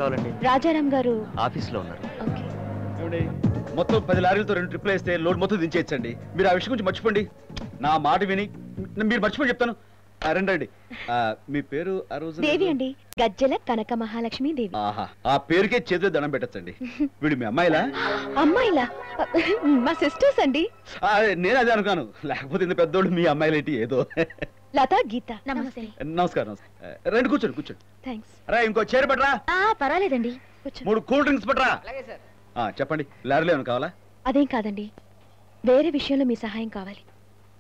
కావాలండి? రాజారాం గారు ఆఫీస్లో ఉన్నారు. మొత్తం 10 లారీలతో 2 ట్రిప్లు వేస్తే లోడ్ మొత్తం దించేయచ్చండి. మీరు ఆ విషయం గురించి మర్చిపోండి. నా మాట విని మీరు మర్చిపోయి చెప్తాను. రండి. మీ పేరు ఆ రోజు? దేవి అండి, గజ్జల కనక మహాలక్ష్మి దేవి. ఆహా, ఆ పేరుకే చేతిలో దండం పెట్టచ్చండి. వీడు మీ అమ్మాయిలా? అమ్మాయిలా? మా సిస్టర్స్ అండి. నేను అదే అనుకున్నాను, లేకపోతే ఇంత పెద్దోళ్ళు మీ అమ్మాయిలేంటి ఏదో. లతా గీత. నమస్తే. నమస్కారం. రండి, కూర్చోండి. థ్యాంక్స్. రా, ఇంకో చైర్ పట్టరా. పర్వాలేదండి. 3 కూల్ డ్రింక్స్ పట్టరా. చెప్పండి, లారీలో ఏమైనా కావాలా? అదేం కాదండి, వేరే విషయంలో మీ సహాయం కావాలి.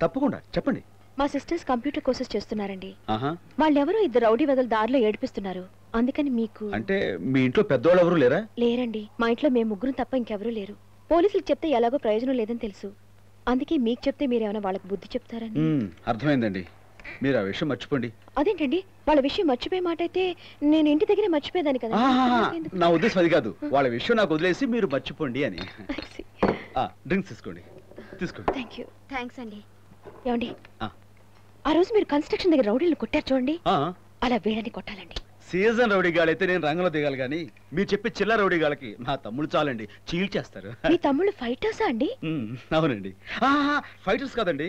తప్పకుండా చెప్పండి. మా సిస్టర్స్ కంప్యూటర్ కోర్సెస్ చేస్తున్నారండి. ఆహా. వాళ్ళెవరో 2 రౌడీ వెదలు దారిలో ఏడిపిస్తున్నారు. అందుకని మీకు. అంటే మీ ఇంట్లో పెద్దోళ్ళు ఎవరు లేరా? లేరండి, మా ఇంట్లో మేము 3 తప్ప ఇంకెవరూ లేరు. పోలీసులకు చెప్తే ఎలాగో ప్రయోజనం లేదని తెలుసు. అందుకే మీకు చెప్తే మీరేమైనా వాళ్ళకి బుద్ధి చెప్తారని. అర్థమైందండి, మీరు ఆ విషయం మర్చిపోండి. అదేంటండి, వాళ్ళ విషయం మర్చిపోయే మాట అయితే నేను ఇంటి దగ్గర మర్చిపోయేదాన్ని కదా. నా ఉద్దేశం అది కాదు, వాళ్ళ విషయం నాకు వదిలేసి మీరు మర్చిపోండి అని. డ్రింక్స్ తీసుకోండి. థ్యాంక్స్ అండి. ఏమండి, ఆ రోజు మీరు కన్స్ట్రక్షన్ దగ్గర రౌడీలను కొట్టారు చూడండి, అలా వీళ్ళని కొట్టాలండి. సీజన్ రౌడీ గాలైతే నేను రంగంలో దిగాలి గానీ మీరు చెప్పే చిల్లర రౌడీ గాలకి నా తమ్ముడు చాలండి, చీల్చేస్తారు. మీ తమ్ముళ్ళు ఫైటర్సా అండి? అవునండి. ఫైటర్స్ కాదండి,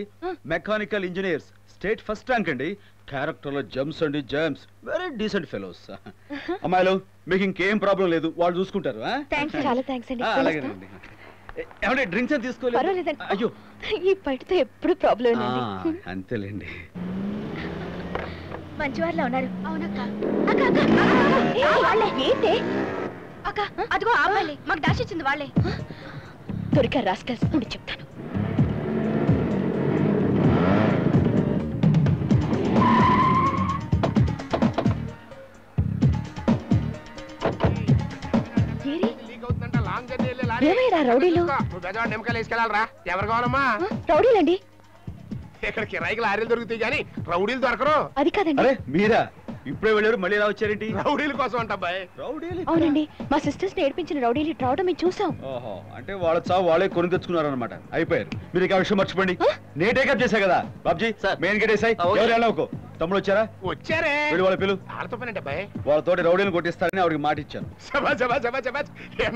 mechanical engineers, state first rank అండి. క్యారెక్టర్ లో జమ్స్ అండి, జమ్స్. Very decent fellows. అమ్మాయిలు, మీకు ఇంకేం ప్రాబ్లం లేదు, వాళ్ళు చూసుకుంటారు. చాలా థ్యాంక్స్ అండి. అలాగేనండి. ఏమంటే డ్రింక్స్ అని తీసుకోలేదు? అయ్యో, ఈ పైటతో ఎప్పుడు ప్రాబ్లం. అంతేలేండి. మంచివారిలో ఉన్నారు. అవునక్క. ఏంటి అక్క? అదిగో అమ్మాయిలే, మాకు డాష్ ఇచ్చింది వాళ్ళే. దొరికారు రాస్కల్స్. ఇప్పుడు చెప్తాను. ఏమైనా రౌడీలు? ఎవరు కావాలమ్మా? రౌడీలండి. ఇక్కడ కిరాయికి లారీలు దొరుకుతాయి కానీ రౌడీలు దొరకరు. అది కాదండి. అరే మీరా, ఇప్పుడే వెళ్ళారు, మళ్ళీ ఎలా వచ్చారేంటి? రౌడీల కోసం అంట అబ్బాయి. అవునండి, మా సిస్టర్స్ నేర్పించిన రౌడీలు రావడం మేము చూసాం. ఓహో, అంటే వాళ్ళ చావు వాళ్ళే కొని తెచ్చుకున్నారు అనమాట. అయిపోయారు. మీరు ఇక విషయం మర్చిపోండి. నేను టేకప్ చేశా కదా బాబ్జీ, మెయిన్ గేట్ వేసాయి. ఎవరు వెళ్ళకు. తమ్ముడు వచ్చారా? వచ్చారే. వాళ్ళ పిలు. వాళ్ళతో పని అబ్బాయి. వాళ్ళతోటి రౌడీని కొట్టిస్తారని ఆవిడకి మాట ఇచ్చాను.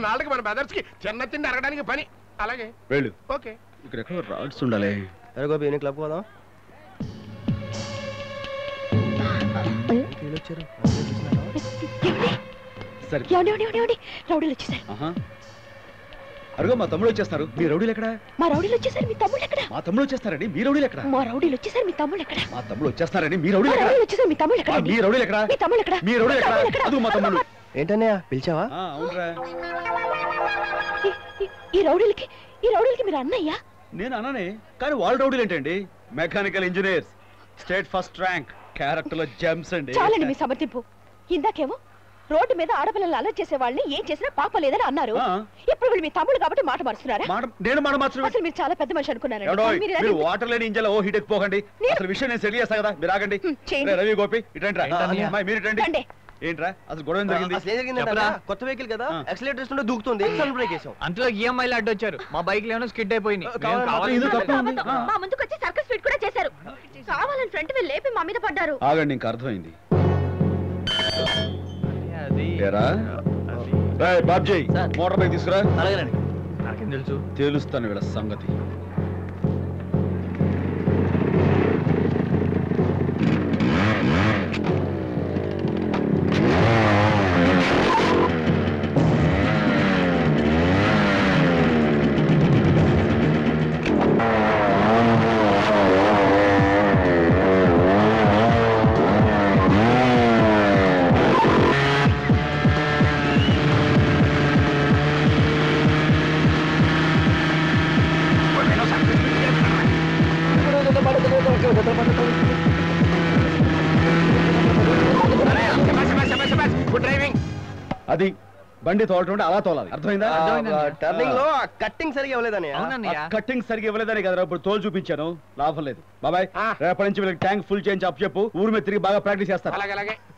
నాళ్ళకి మన బ్రదర్స్ కి చిన్న తిండి అరగడానికి పని. అలాగే వెళ్ళు. ఓకే. ఇక్కడ ఎక్కడో రాడ్స్ ఉండాలి. క్లబ్ పోదాం. రౌడీలు వచ్చేసారు. అరుగో, మా తమ్ముడు వచ్చేస్తారు. మీ రౌడీలు ఎక్కడ? మా రౌడీలు వచ్చేసారు. మీ తమ్ముడు ఎక్కడ? మా తమ్ముడు వచ్చేస్తారండి. మీ రౌడీలు ఎక్కడ? మా రౌడీలు వచ్చేసారు. మీ తమ్ముడు ఎక్కడ? మా తమ్ముడు వచ్చేస్తారండి. మీ రౌడీలు ఎక్కడ? వచ్చేసారు. మీ తమ్ముడు ఎక్కడ? మీ రౌడీలు ఎక్కడ? మీ తమ్ముడు ఎక్కడ? మీ రౌడీలు ఎక్కడ? అదుగో మా తమ్ముడు. ఏంటన్నయ్య పిలిచావా? అవునరా. ఈ రౌడీలకి మీరు అన్నయ్యా? నేను అన్ననే, కానీ వాళ్ళ రౌడీలు ఏంటండి? Mechanical engineers, state first rank, character లో జెమ్స్ అండి. చాలండి మీ సమర్థింపు. ఇందాకేమో రోడ్డు మీద ఆడపిల్లలు అలర్ట్ చేసే వాళ్ళని ఏం చేసినా పాపం లేదని అన్నారు. ఇప్పుడు వీళ్ళు మీ తమ్ముడు కాబట్టి మాట మారుస్తున్నారా? నేను మాట మార్చు. అసలు మీరు చాలా పెద్ద మనిషి అనుకున్నారండి. మీరు వాటర్ లేని ఇంజల ఓ హిట్ పోకండి. అసలు విషయం నేను సెటిల్ చేస్తా కదా, మీరు ఆగండి. రవి, గోపి ఇటండి రా. మీరు ఇటండి. ఏంట్రా అసలు గొడవ జరిగింది? కొత్త వెహికల్ కదా, యాక్సిలేటర్ ఇస్తుంటే దూకుతుంది. బ్రేక్ వేసాం. అంతలో ఈఎంఐలు అడ్డొచ్చారు. మా బైక్ లేనో స్కిడ్ అయిపోయింది. మా ముందుకు వచ్చి సర్కస్ ఫిట్ కూడా చేశారు. కావాలని ఫ్రంట్ వీల్ లేపి మా మీద పడ్డారు. ఆగండి, ఇంకా అర్థమైంది. బాబ్జీ, మోటార్ బైక్ తీసుకురా. అలాగేనండి. నాకేం తెలుసు? తెలుస్తాను వీళ్ళ సంగతి. అది బండి తోలటం అలా తోలాలి, అర్థమైందా? టర్నింగ్ లో కట్టింగ్ సరిగా ఇవ్వలేదని. కట్టింగ్ సరిగా ఇవ్వలేదని కదా ఇప్పుడు తోలు చూపించాను, లాభం లేదు. బాబాయ్, రేపటి నుంచి వీళ్ళకి ట్యాంక్ ఫుల్ చేయించి అప్ చెప్పు. ఊరి మీద తిరిగి బాగా ప్రాక్టీస్ చేస్తారు.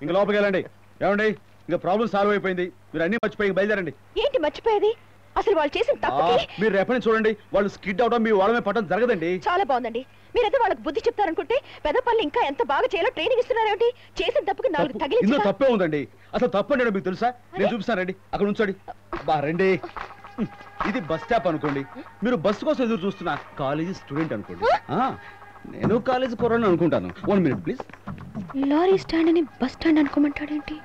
ఇంకా లోపలికి వెళ్ళండి. ఏమండి, ఇంకా ప్రాబ్లం సాల్వ్ అయిపోయింది. మీరు అన్ని మర్చిపోయి బయలుదేరండి. ఏంటి మర్చిపోయేది? అసలు వాళ్ళు చేసిన తప్పుకి మీరు రేపటి నుంచి చూడండి, వాళ్ళు స్కిడ్ అవడం మీ వాళ్ళమే పట్టడం జరగదండి. చాలా బాగుందండి. మీరైతే వాళ్ళకి బుద్ధి చెప్తారనుకుంటే పెద్ద పనులు ఇంకా ఎంత బాగా చేయాలో ట్రైనింగ్ ఇస్తున్నారేమిటి? చేసిన తప్పుకి 4 ఇందులో తగిలించి తప్పే ఉందండి. అసలు తప్పండి మీకు తెలుసా? నేను చూపిస్తానండి, అక్కడ ఉంచండి. బా రండి. ఇది బస్ స్టాప్ అనుకోండి, మీరు బస్సు కోసం ఎదురు చూస్తున్నా కాలేజీ స్టూడెంట్ అనుకోండి. నేను కాలేజీ కుర్రాడిని అనుకుంటాను. 1 minute ప్లీజ్. లారీ స్టాండ్ అని బస్ స్టాండ్ అనుకోమంటాడేంటి?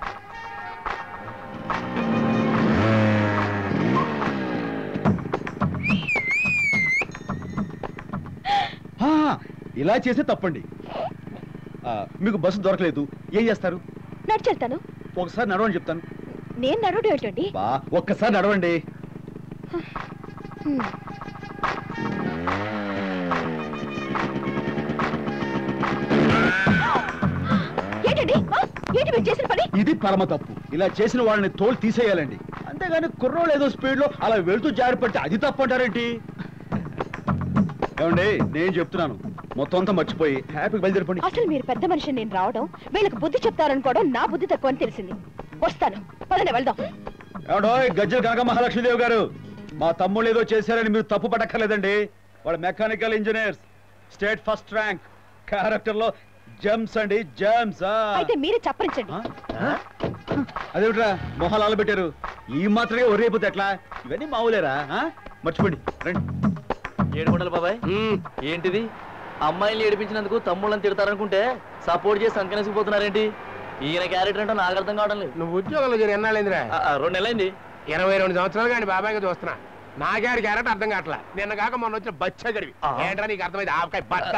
ఇలా చేస్తే తప్పండి. మీకు బస్సు దొరకలేదు, ఏం చేస్తారు? నడిచెళ్తాను. ఒకసారి నడవండి చెప్తాను. నేను నడవడం ఏంటండి? బా ఒక్కసారి నడవండి. ఏంటండి ఏంటి మీరు చేసిన పని? ఇది పరమ తప్పు. ఇలా చేసిన వాళ్ళని తోలు తీసేయాలండి. అంతేగాని కుర్రోళ్ళు ఏదో స్పీడ్ లో అలా వెళ్తూ జారి పడితే అది తప్పు అంటారేంటి? ఏమండి నేను చెప్తున్నాను, మొత్తం అంతా మర్చిపోయి హ్యాపీగా బయలుదేరిపోండి. అసలు మీరు పెద్ద మనిషి, నేను రావడం వీళ్ళకి బుద్ధి చెప్తారనుకోవడం నా బుద్ధి తక్కువ అని తెలిసింది. వస్తాను, పదనే వెళ్దాం. ఏమండో గజ్జల కనక మహాలక్ష్మీదేవి గారు, మా తమ్ముళ్ళు ఏదో చేశారని మీరు తప్పు పట్టక్కర్లేదండి. వాళ్ళు mechanical engineers, state first rank, character లో జెమ్స్ అండి, జెమ్స్. అయితే మీరే చప్పరించండి. అదేమిట్రా మొహాలు అలబెట్టారు? ఈ మాత్రమే ఒరేపోతే ఎట్లా? ఇవన్నీ మావులేరా? మర్చిపోండి రండి. ఏడుకొండల బాబాయ్, ఏంటిది? అమ్మాయిని ఏడిపించినందుకు తమ్ముళ్ళని తిడతారనుకుంటే సపోర్ట్ చేసి సంకనేసిపోతున్నారేంటి? ఈయన క్యారెక్టర్ అంటే నాకు అర్థం కావడం లేదు. నువ్వు ఉద్యోగంలో చేరి ఎన్నాళ్ళైందిరా? 2 నెలలైంది. 22 సంవత్సరాలు కానీ బాబాయ్గా చూస్తున్నా. నాకేడు క్యారెక్టర్ అర్థం కావట్లా. నిన్న కాక మొన్న వచ్చిన బచ్చ గడివి ఏంట్రా నీకు అర్థమైంది? ఆవకాయ బట్ట